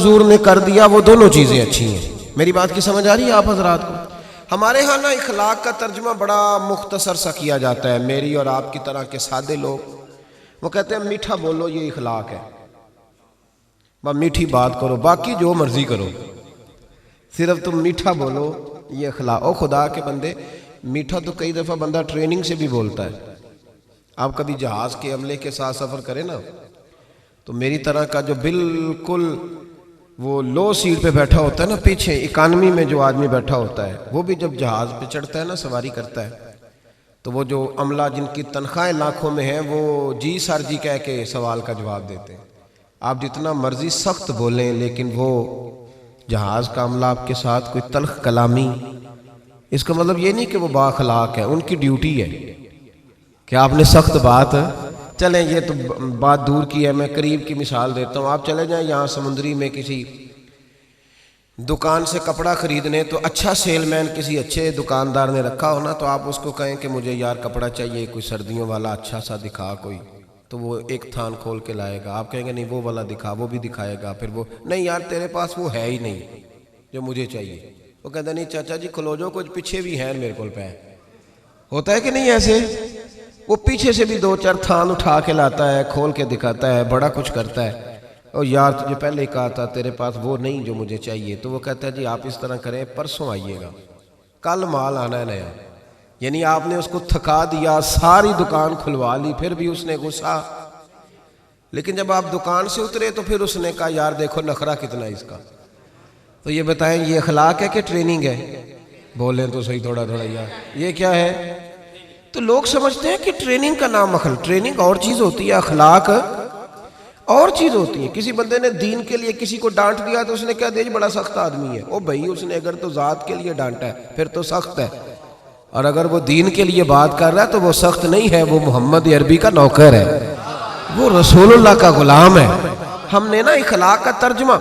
حضور نے کر دیا وہ دونوں چیزیں اچھی ہیں۔ میری بات کی سمجھ آ رہی ہے آپ حضرات کو؟ ہمارے ہاں نا اخلاق کا ترجمہ بڑا مختصر سا کیا جاتا ہے۔ میری اور آپ کی طرح کے سادے لوگ وہ کہتے ہیں میٹھا بولو یہ اخلاق ہے، میٹھی بات کرو، باقی جو مرضی کرو، صرف تم میٹھا بولو یہ اخلاق۔ او خدا کے بندے، میٹھا تو کئی دفعہ بندہ ٹریننگ سے بھی بولتا ہے۔ آپ کبھی جہاز کے عملے کے ساتھ سفر کریں نا تو میری طرح کا جو بالکل وہ لو سیٹ پہ بیٹھا ہوتا ہے نا، پیچھے اکانومی میں جو آدمی بیٹھا ہوتا ہے، وہ بھی جب جہاز پہ چڑھتا ہے نا، سواری کرتا ہے، تو وہ جو عملہ جن کی تنخواہیں لاکھوں میں ہیں وہ جی سر جی کہہ کے سوال کا جواب دیتے ہیں۔ آپ جتنا مرضی سخت بولیں لیکن وہ جہاز کا عملہ آپ کے ساتھ کوئی تلخ کلامی، اس کا مطلب یہ نہیں کہ وہ با اخلاق ہے، ان کی ڈیوٹی ہے کہ آپ نے سخت بات، چلیں یہ تو بات دور کی ہے، میں قریب کی مثال دیتا ہوں۔ آپ چلے جائیں یہاں سمندری میں کسی دکان سے کپڑا خریدنے، تو اچھا سیل مین کسی اچھے دکاندار نے رکھا ہونا، تو آپ اس کو کہیں کہ مجھے یار کپڑا چاہیے کوئی سردیوں والا اچھا سا دکھا کوئی، تو وہ ایک تھان کھول کے لائے گا۔ آپ کہیں گے نہیں وہ والا دکھا، وہ بھی دکھائے گا، پھر وہ نہیں یار تیرے پاس وہ ہے ہی نہیں جو مجھے چاہیے۔ وہ کہتا نہیں چاچا جی کھلو جو، کچھ پیچھے بھی ہیں میرے کول پہ، ہوتا ہے کہ نہیں ایسے؟ وہ پیچھے سے بھی دو چار تھان اٹھا کے لاتا ہے، کھول کے دکھاتا ہے، بڑا کچھ کرتا ہے۔ اور یار تجھے پہلے ہی کہا تھا تیرے پاس وہ نہیں جو مجھے چاہیے۔ تو وہ کہتا ہے جی آپ اس طرح کریں، پرسوں آئیے گا، کل مال آنا ہے نیا۔ یعنی آپ نے اس کو تھکا دیا، ساری دکان کھلوا لی، پھر بھی اس نے غصہ۔ لیکن جب آپ دکان سے اترے تو پھر اس نے کہا یار دیکھو نخرہ کتنا ہے اس کا۔ تو یہ بتائیں یہ اخلاق ہے کہ ٹریننگ ہے؟ بولیں تو صحیح تھوڑا تھوڑا یار یہ کیا ہے؟ تو لوگ سمجھتے ہیں کہ ٹریننگ کا نام ٹریننگ اور چیز ہوتی ہے، اخلاق اور چیز ہوتی ہے۔ کسی بندے نے دین کے لیے کسی کو ڈانٹ دیا تو اس نے کہا دے بڑا سخت آدمی ہے۔ او بھائی اس نے اگر تو ذات کے لیے ڈانٹا ہے پھر تو سخت ہے، اور اگر وہ دین کے لیے بات کر رہا ہے تو وہ سخت نہیں ہے، وہ محمد عربی کا نوکر ہے، وہ رسول اللہ کا غلام ہے۔ ہم نے نا اخلاق کا ترجمہ،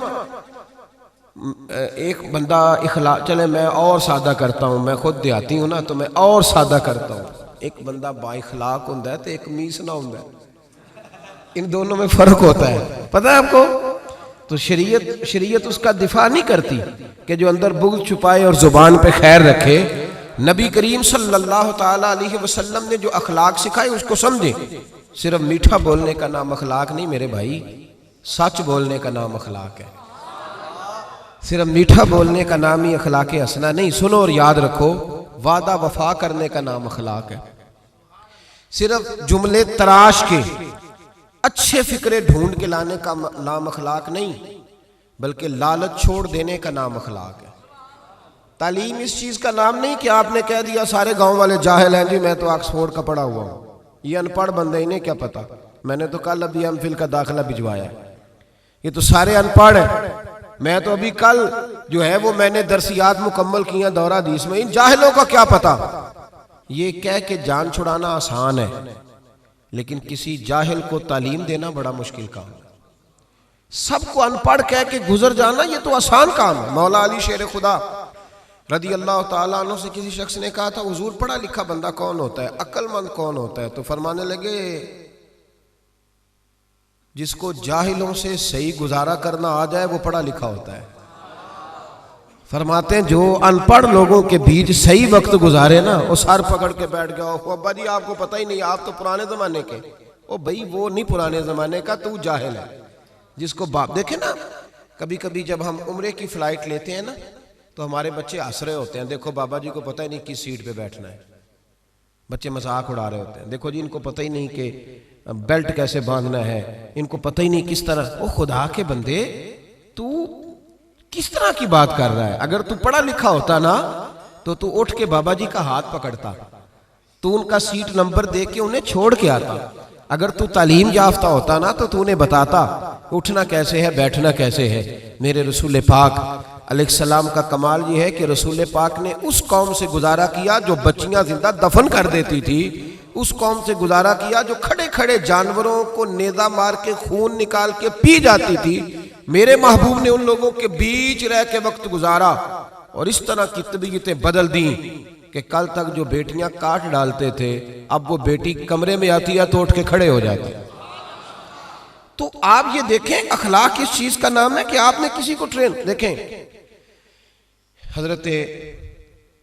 ایک بندہ اخلاق، چلے میں اور سادہ کرتا ہوں، میں خود دیہاتی ہوں نا تو میں اور سادہ کرتا ہوں۔ ایک بندہ با اخلاق ہوتا ہے تو ایک میسنا ہوتا ہے، ان دونوں میں فرق ہوتا ہے، پتہ ہے آپ کو؟ تو شریعت اس کا دفاع نہیں کرتی کہ جو اندر بغض چھپائے اور زبان پہ خیر رکھے۔ نبی کریم صلی اللہ تعالیٰ علیہ وسلم نے جو اخلاق سکھائے اس کو سمجھیں۔ صرف میٹھا بولنے کا نام اخلاق نہیں میرے بھائی، سچ بولنے کا نام اخلاق ہے۔ صرف میٹھا بولنے کا نام ہی اخلاق حسنہ نہیں، سنو اور یاد رکھو، وعدہ وفا کرنے کا نام اخلاق ہے۔ صرف جملے تراش کے اچھے فکرے ڈھونڈ کے لانے کا نام اخلاق نہیں، بلکہ لالچ چھوڑ دینے کا نام اخلاق ہے۔ تعلیم اس چیز کا نام نہیں کہ آپ نے کہہ دیا سارے گاؤں والے جاہل ہیں جی میں تو آکسفورڈ کا پڑھا ہوا ہوں، یہ ان پڑھ بندے انہیں کیا پتا، میں نے تو کل ابھی ایم فل کا داخلہ بھجوایا، یہ تو سارے ان پڑھ ہیں، میں تو ابھی کل جو ہے وہ میں نے درسیات مکمل کیا دورہ حدیث میں، ان جاہلوں کا کیا پتا۔ یہ کہہ کے جان چھڑانا آسان ہے، لیکن کسی جاہل کو تعلیم دینا بڑا مشکل کام ہے۔ سب کو ان پڑھ کہہ کے گزر جانا یہ تو آسان کام ہے۔ مولا علی شیر خدا رضی اللہ تعالیٰ عنہ سے کسی شخص نے کہا تھا حضور پڑھا لکھا بندہ کون ہوتا ہے، عقل مند کون ہوتا ہے؟ تو فرمانے لگے جس کو جاہلوں سے صحیح گزارا کرنا آ جائے وہ پڑھا لکھا ہوتا ہے۔ فرماتے ہیں جو ان پڑھ لوگوں کے بیچ صحیح وقت گزارے نا، وہ سر پکڑ کے بیٹھ گیا، ابا جی آپ کو پتہ ہی نہیں، آپ تو پرانے زمانے کے۔ او بھائی وہ نہیں پرانے زمانے کا، تو جاہل ہے۔ جس کو باپ دیکھیں نا، کبھی کبھی جب ہم عمرے کی فلائٹ لیتے ہیں نا تو ہمارے بچے ہنس رہے ہوتے ہیں، دیکھو بابا جی کو پتہ ہی نہیں کس سیٹ پہ بیٹھنا ہے، بچے مذاق اڑا رہے ہوتے ہیں، دیکھو جی ان کو پتہ ہی نہیں کہ بیلٹ کیسے باندھنا ہے، ان کو پتہ ہی نہیں کس طرح۔ او خدا کے بندے تو کس طرح کی بات کر رہا ہے؟ اگر تو پڑھا لکھا ہوتا نا تو تو اٹھ کے بابا جی کا ہاتھ پکڑتا، تو ان کا سیٹ نمبر دے کے انہیں چھوڑ کے آتا۔ اگر تو تعلیم یافتہ ہوتا نا تو انہیں بتاتا اٹھنا کیسے ہے، بیٹھنا کیسے ہے۔ میرے رسول پاک علیہ السلام کا کمال یہ ہے کہ رسول پاک نے اس قوم سے گزارا کیا جو بچیاں زندہ دفن کر دیتی تھی، اس قوم سے گزارا کیا جو کھڑے کھڑے جانوروں کو نیزہ مار کے خون نکال کے پی جاتی تھی۔ میرے محبوب نے ان لوگوں کے بیچ رہ کے وقت گزارا اور اس طرح کی طبیعتیں بدل دیں کہ کل تک جو بیٹیاں کاٹ ڈالتے تھے اب وہ بیٹی کمرے میں آتی ہے تو اٹھ کے کھڑے ہو جاتے۔ تو آپ یہ دیکھیں اخلاق اس چیز کا نام ہے کہ آپ نے کسی کو ٹرین دیکھیں. حضرت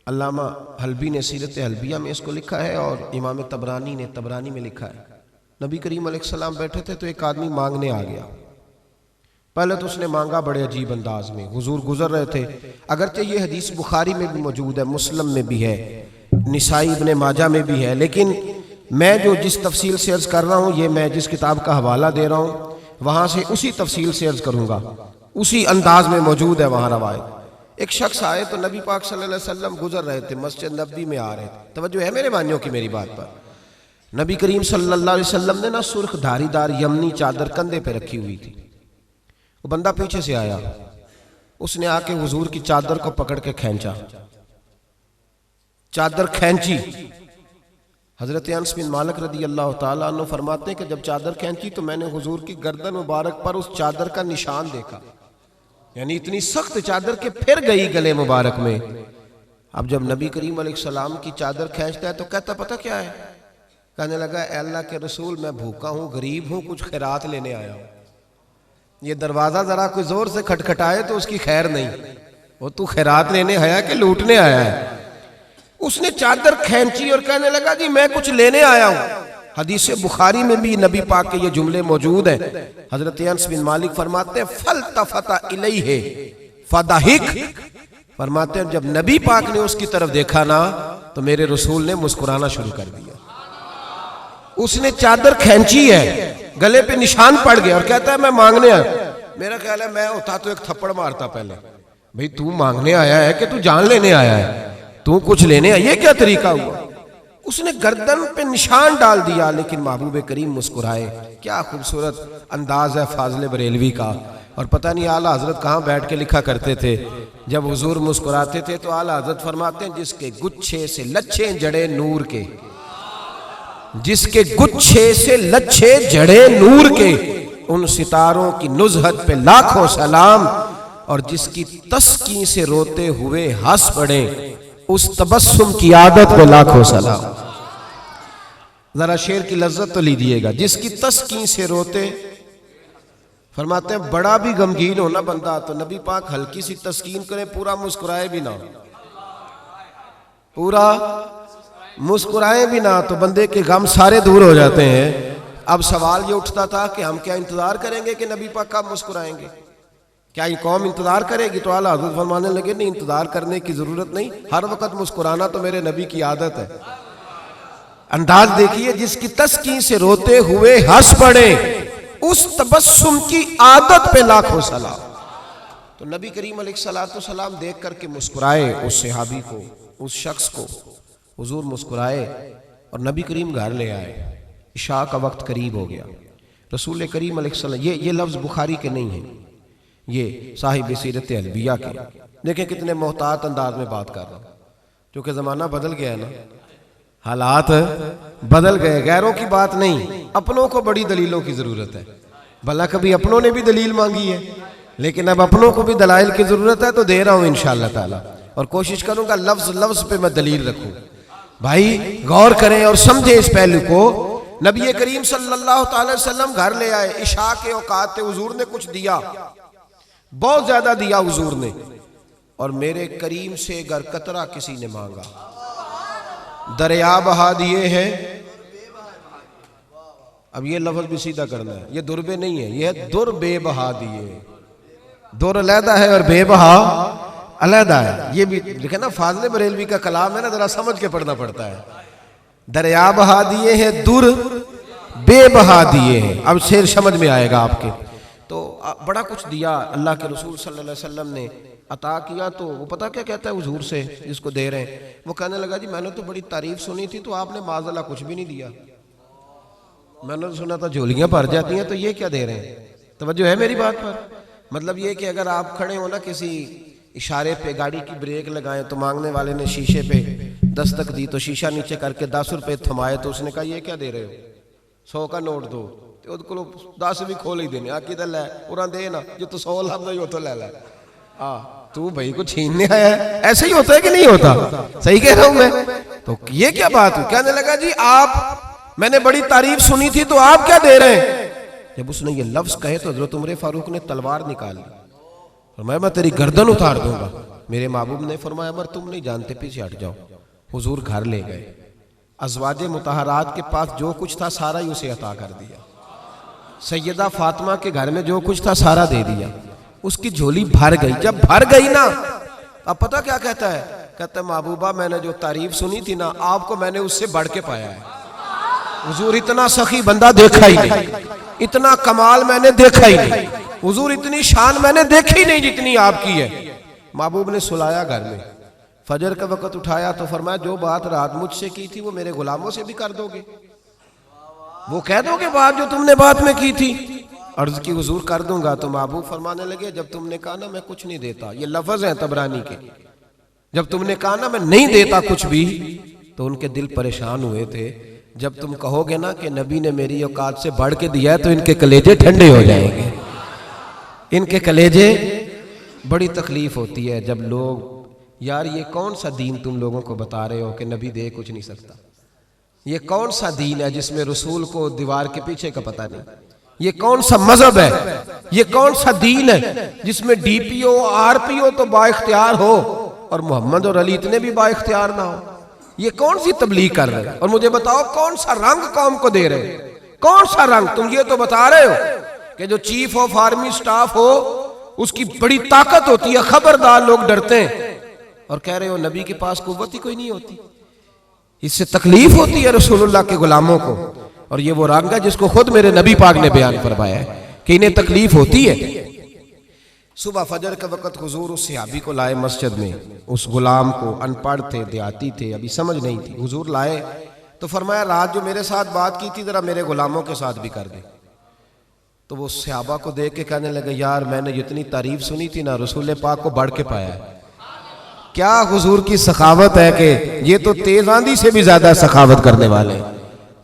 علامہ حلبی نے سیرت حلبیہ میں اس کو لکھا ہے اور امام طبرانی نے طبرانی میں لکھا ہے. نبی کریم علیہ السلام بیٹھے تھے تو ایک آدمی مانگنے آ گیا. پہلے تو اس نے مانگا بڑے عجیب انداز میں. حضور گزر رہے تھے. اگرچہ یہ حدیث بخاری میں بھی موجود ہے, مسلم میں بھی ہے, نسائی ابن ماجہ میں بھی ہے, لیکن میں جو جس تفصیل سے عرض کر رہا ہوں یہ میں جس کتاب کا حوالہ دے رہا ہوں وہاں سے اسی تفصیل سے عرض کروں گا, اسی انداز میں موجود ہے وہاں روایت. ایک شخص آئے تو نبی پاک صلی اللہ علیہ وسلم گزر رہے تھے, مسجد نبوی میں آ رہے تھے. توجہ ہے میرے بھائیوں کی میری بات پر. نبی کریم صلی اللہ علیہ وسلم نے نا سرخ دھاری دار یمنی چادر کندھے پہ رکھی ہوئی تھی. وہ بندہ پیچھے سے آیا, اس نے آ کے حضور کی چادر کو پکڑ کے کھینچا, چادر کھینچی. حضرت انس بن مالک رضی اللہ تعالیٰ عنہ فرماتے ہیں کہ جب چادر کھینچی تو میں نے حضور کی گردن مبارک پر اس چادر کا نشان دیکھا, یعنی اتنی سخت چادر کہ پھر گئی گلے مبارک میں. اب جب نبی کریم علیہ السلام کی چادر کھینچتا ہے تو کہتا پتہ کیا ہے, کہنے لگا اے اللہ کے رسول میں بھوکا ہوں, غریب ہوں, کچھ خیرات لینے آیا ہوں. یہ دروازہ ذرا کوئی زور سے کھٹکھٹائے تو اس کی خیر نہیں, وہ تو خیرات لینے آیا کہ لوٹنے آیا ہے. اس نے چادر کھینچی اور کہنے لگا جی میں کچھ لینے آیا ہوں. حدیث بخاری میں بھی نبی پاک کے یہ جملے موجود ہیں. حضرت انس بن مالک فرماتے ہیں فَالْتَفَتَ إِلَيْهِ فَضَحِكَ, فرماتے ہیں جب نبی پاک نے اس کی طرف دیکھا نا تو میرے رسول نے مسکرانا شروع کر دیا. اس نے چادر کھینچی ہے, گلے پہ نشان پڑ گیا اور کہتا ہے میں مانگنے آیا. میرا خیال ہے میں ہوتا تو ایک تھپڑ مارتا پہلے, بھئی تو مانگنے آیا ہے کہ تو جان لینے آیا ہے, تو کچھ لینے آیا, یہ کیا طریقہ ہوا. اس نے گردن پہ نشان ڈال دیا لیکن محبوب کریم مسکرائے. کیا خوبصورت انداز ہے فاضل بریلوی کا. اور پتہ نہیں اعلیٰ حضرت کہاں بیٹھ کے لکھا کرتے تھے, جب حضور مسکراتے تھے تو اعلیٰ حضرت فرماتے ہیں جس کے گچھے سے لچھے جڑے نور کے, جس کے گچھے سے لچھے جڑے نور کے, ان ستاروں کی نزہت پہ لاکھوں سلام, اور جس کی تسکین سے روتے ہوئے ہنس پڑے اس تبسم کی عادت پہ لاکھوں سلام. ذرا شعر کی لذت تو لیجیے گا. جس کی تسکین سے روتے, فرماتے ہیں بڑا بھی غمگین ہونا بندہ تو نبی پاک ہلکی سی تسکین کریں, پورا مسکرائے بھی نہ, پورا مسکرائے بھی نہ, تو بندے کے غم سارے دور ہو جاتے ہیں. اب سوال یہ اٹھتا تھا کہ ہم کیا انتظار کریں گے کہ نبی پاک کب مسکرائیں گے, کیا یہ قوم انتظار کرے گی؟ تو اعلیٰ حضرت فرمانے لگے نہیں, انتظار کرنے کی ضرورت نہیں, ہر وقت مسکرانا تو میرے نبی کی عادت ہے. انداز دیکھیے, جس کی تسکین سے روتے ہوئے ہنس پڑے اس تبسم کی عادت پہ لاکھوں سلام. تو نبی کریم علیہ السلام دیکھ کر کے مسکرائے اس صحابی کو, اس شخص کو. حضور مسکرائے اور نبی کریم گھر لے آئے. عشاء کا وقت قریب ہو گیا. رسول کریم علیہ السلام, یہ لفظ بخاری کے نہیں ہیں, یہ صاحب سیرت حلبیہ کے. دیکھیں کتنے محتاط انداز میں بات کر رہا ہوں, کیونکہ زمانہ بدل گیا ہے نا, حالات بدل گئے. غیروں کی بات نہیں, اپنوں کو بڑی دلیلوں کی ضرورت ہے. بھلا کبھی اپنوں نے بھی دلیل مانگی ہے, لیکن اب اپنوں کو بھی دلائل کی ضرورت ہے, تو دے رہا ہوں انشاءاللہ تعالی, اور کوشش کروں گا لفظ لفظ پہ میں دلیل رکھوں. بھائی غور کریں اور سمجھیں اس پہلو کو. نبی کریم صلی اللہ تعالی وسلم گھر لے آئے, عشاء کے اوقات تھے, حضور نے کچھ دیا, بہت زیادہ دیا حضور نے, اور میرے کریم سے گر قطرہ کسی نے مانگا, دریا بہا دیے ہیں. اب یہ لفظ بھی سیدھا کرنا ہے, یہ دربے نہیں ہے, یہ در بے بہا دیے. در علیحدہ ہے اور بے بہا علیحدہ ہے. یہ بھی دیکھیں نا, فاضل بریلوی کا کلام ہے نا, ذرا سمجھ کے پڑھنا پڑتا ہے. دریا بہا دیے ہیں, در بے بہا دیے ہیں. اب شعر سمجھ میں آئے گا آپ کے. تو بڑا کچھ دیا اللہ کے رسول صلی اللہ علیہ وسلم نے, عطا کیا. تو وہ پتہ کیا کہتا ہے حضور سے جس کو دے رہے ہیں, وہ کہنے لگا جی میں نے تو بڑی تعریف سنی تھی, تو آپ نے معاذ اللہ کچھ بھی نہیں دیا. میں نے سنا تھا جھولیاں بھر جاتی ہیں, تو یہ کیا دے رہے ہیں. توجہ ہے میری بات پر. مطلب یہ کہ اگر آپ کھڑے ہو نا کسی اشارے پہ, گاڑی کی بریک لگائیں تو مانگنے والے نے شیشے پہ دستک دی, تو شیشہ نیچے کر کے 10 روپے تھمائے, تو اس نے کہا یہ کیا دے رہے ہو, 100 کا نوٹ دو. تو 10 بھی کھول ہی دینے, آکی دل ہے پورا دے نا, جو تو 100 لفظ ہی ہو تو لے لے. تو بھائی کو چھیننے آیا ہے, ایسے ہی ہوتا ہے کہ نہیں ہوتا, صحیح کہہ رہا ہوں میں. تو یہ کیا بات ہوئی. کہنے لگا جی آپ, میں نے بڑی تعریف سنی تھی, تو آپ کیا دے رہے ہیں. جب اس نے یہ لفظ کہے تو حضرت عمر فاروق نے تلوار نکال لی، فرمایا میں تیری گردن اتار دوں گا۔ میرے محبوب نے فرمایا عمر تم نہیں جانتے، پیچھے ہٹ جاؤ۔ حضور گھر لے گئے، ازواج مطہرات کے پاس جو کچھ تھا سارا ہی اسے عطا کر دیا، سیدہ فاطمہ کے گھر میں جو کچھ تھا سارا دے دیا، اس کی جھولی بھر گئی۔ جب بھر گئی نا، اب پتہ کیا کہتا ہے؟ کہتا ہے محبوبہ میں نے جو تعریف سنی تھی نا، آپ کو میں نے اس سے بڑھ کے پایا ہے۔ حضور اتنا سخی بندہ دیکھا ہی نہیں، اتنا کمال میں نے دیکھا ہی نہیں، حضور اتنی شان میں نے دیکھی نہیں جتنی آپ کی ہے۔ محبوب نے سلایا گھر میں، فجر کا وقت اٹھایا تو فرمایا جو بات رات مجھ سے کی تھی وہ میرے غلاموں سے بھی کر دو گے؟ وہ کہہ دو گے بات جو تم نے بات میں کی تھی؟ عرض کی حضور کر دوں گا۔ تو محبوب فرمانے لگے جب تم نے کہا نا میں کچھ نہیں دیتا، یہ لفظ ہیں طبرانی کے، جب تم نے کہا نا میں نہیں دیتا کچھ بھی، تو ان کے دل پریشان ہوئے تھے۔ جب تم کہو گے نا کہ نبی نے میری اوقات سے بڑھ کے دیا ہے تو ان کے کلیجے ٹھنڈے ہو جائیں گے، ان کے کلیجے۔ بڑی تکلیف ہوتی ہے جب لوگ، یار یہ کون سا دین تم لوگوں کو بتا رہے ہو کہ نبی دے کچھ نہیں سکتا؟ یہ کون سا دین ہے جس میں رسول کو دیوار کے پیچھے کا پتہ نہیں؟ یہ کون سا مذہب ہے؟ یہ کون سا دین ہے جس میں D P O R P او تو با اختیار ہو اور محمد اور علی اتنے بھی با اختیار نہ ہو؟ یہ کون سی تبلیغ کر رہے ہیں؟ اور مجھے بتاؤ کون سا رنگ قوم کو دے رہے ہیں؟ کون سا رنگ؟ تم یہ تو بتا رہے ہو کہ جو چیف آف آرمی سٹاف ہو اس کی بڑی طاقت ہوتی ہے، خبردار لوگ ڈرتے ہیں، اور کہہ رہے ہو نبی کے پاس قوت ہی کوئی نہیں ہوتی۔ اس سے تکلیف ہوتی ہے رسول اللہ کے غلاموں کو، اور یہ وہ رنگ ہے جس کو خود میرے نبی پاک نے بیان فرمایا ہے کہ انہیں تکلیف ہوتی ہے۔ صبح فجر کا وقت حضور اس صحابی کو لائے مسجد میں، اس غلام کو، ان پڑھ تھے، دیہاتی تھے، ابھی سمجھ نہیں تھی، حضور لائے تو فرمایا رات جو میرے ساتھ بات کی تھی ذرا میرے غلاموں کے ساتھ بھی کر دے۔ تو وہ صحابہ کو دیکھ کے کہنے لگے یار میں نے جتنی تعریف سنی تھی نا رسول پاک کو بڑھ کے پایا ہے۔ کیا حضور کی سخاوت ہے کہ یہ تو تیز آندھی سے بھی زیادہ سخاوت کرنے والے ہیں۔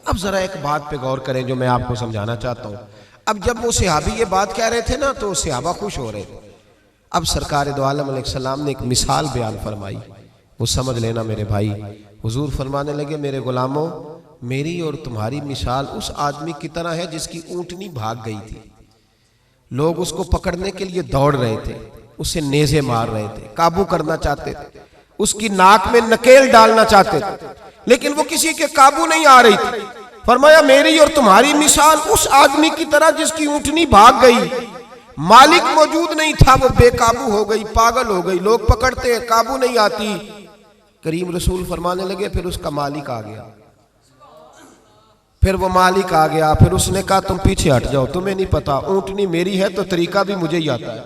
اب ذرا ایک بات پہ غور کریں جو میں آپ کو سمجھانا چاہتا ہوں۔ اب جب وہ صحابی یہ بات کہہ رہے تھے نا تو صحابہ خوش ہو رہے تھے۔ اب سرکار دو عالم علیہ السلام نے ایک مثال بیان فرمائی، وہ سمجھ لینا میرے بھائی۔ حضور فرمانے لگے میرے غلاموں، میری اور تمہاری مثال اس آدمی کی طرح ہے جس کی اونٹنی بھاگ گئی تھی، لوگ اس کو پکڑنے کے لیے دوڑ رہے تھے، اسے نیزے مار رہے تھے، قابو کرنا چاہتے تھے، اس کی ناک میں نکیل ڈالنا چاہتے تھے، لیکن وہ کسی کے قابو نہیں آ رہی تھی۔ فرمایا میری اور تمہاری مثال اس آدمی کی طرح جس کی اونٹنی بھاگ گئی، مالک موجود نہیں تھا، وہ بے قابو ہو گئی، پاگل ہو گئی، لوگ پکڑتے قابو نہیں آتی۔ کریم رسول فرمانے لگے پھر اس کا مالک آ گیا، پھر وہ مالک آ گیا، پھر اس نے کہا تم پیچھے ہٹ جاؤ، تمہیں نہیں پتا اونٹنی میری ہے تو طریقہ بھی مجھے ہی آتا ہے،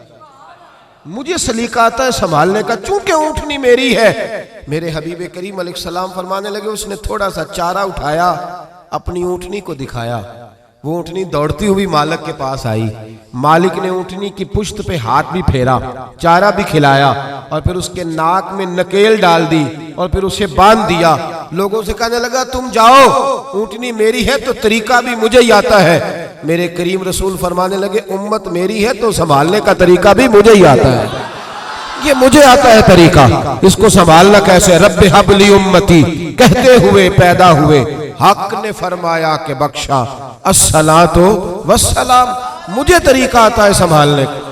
مجھے سلیقہ آتا ہے سنبھالنے کا، چونکہ اونٹنی میری ہے۔ میرے حبیب کریم علیہ السلام فرمانے لگے اس نے تھوڑا سا چارہ اٹھایا، اپنی اونٹنی کو دکھایا، وہ اونٹنی دوڑتی ہوئی مالک کے پاس آئی، مالک نے اونٹنی کی پشت پہ ہاتھ بھی پھیرا، چارہ بھی کھلایا، اور پھر اس کے ناک میں نکیل ڈال دی، اور پھر اسے باندھ دیا۔ لوگوں سے کہنے لگا تم جاؤ، اونٹنی میری ہے تو طریقہ بھی مجھے ہی آتا ہے۔ میرے کریم رسول فرمانے لگے امت میری ہے تو سنبھالنے کا طریقہ بھی مجھے ہی آتا ہے، یہ مجھے آتا ہے طریقہ، اس کو سنبھالنا کیسے؟ رب ہب لی امتی کہتے ہوئے پیدا ہوئے، حق نے فرمایا کہ بخشا الصلاۃ والسلام، مجھے طریقہ آتا ہے سنبھالنے کا۔